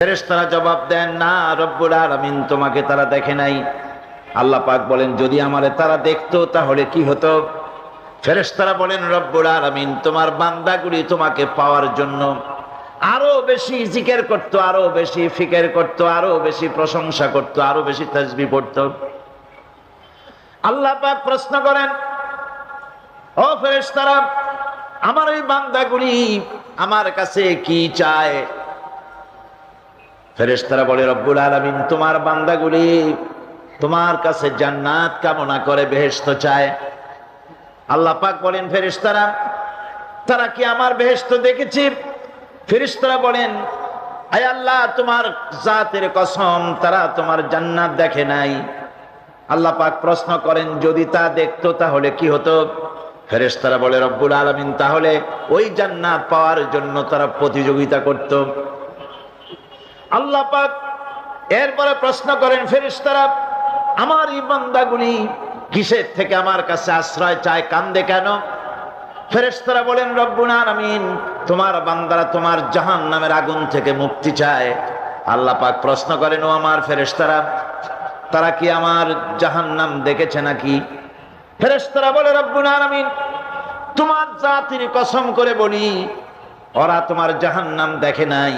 ফেরেশতারা জবাব দেন, না রব্বুল আলামিন, তোমাকে তারা দেখে নাই। আল্লাহ পাক বলেন, যদি আমারে তারা দেখতো তাহলে কি হতো? ফেরেশতারা বলেন, রব্বুল আলামিন, তোমার বান্দাগুলি তোমাকে পাওয়ার জন্য আরো বেশি জিকির করতো, আরো বেশি ফিকির করতো, আরো বেশি প্রশংসা করতো, আরো বেশি তাসবিহ পড়তো। আল্লাহ পাক প্রশ্ন করেন, ও ফেরেশতারা, আমার এই বান্দাগুলি আমার কাছে কি চায়? ফেরেশতারা বলে, রব্বুল আলামিন, তোমার বান্দাগুলি তোমার কাছে জান্নাত কামনা করে, বেহেশত চায়। আল্লাহ পাক বলেন, ফেরেশতারা, তারা কি আমার বেহেশত দেখেছে? ফেরেশতারা বলেন, আয় আল্লাহ, তোমার জাতের কসম, তারা তোমার জান্নাত দেখে নাই। আল্লাহ পাক প্রশ্ন করেন, যদি তা দেখতো তাহলে কি হতো? ফেরেশতারা বলে, রব্বুল আলামিন, তাহলে ওই জান্নাত পাওয়ার জন্য তারা প্রতিযোগিতা করত। আল্লাহ পাক এরপরে প্রশ্ন করেন, ফেরেশতারা, আমার এই বান্দাগুলি কিসের থেকে আমার কাছে আশ্রয় চায়, কান্দে কেন? ফেরেশতারা বলেন, রব্বুল আলামিন, তোমার বান্দারা তোমার জাহান্নামের আগুন থেকে মুক্তি চায়। আল্লাহ পাক প্রশ্ন করেন, ও আমার ফেরেশতারা, তারা কি আমার জাহান্নাম দেখেছে নাকি? ফেরেশতারা বলে, রব্বুল আলামিন, তোমার জাতির কসম করে বলি, ওরা তোমার জাহান্নাম দেখে নাই।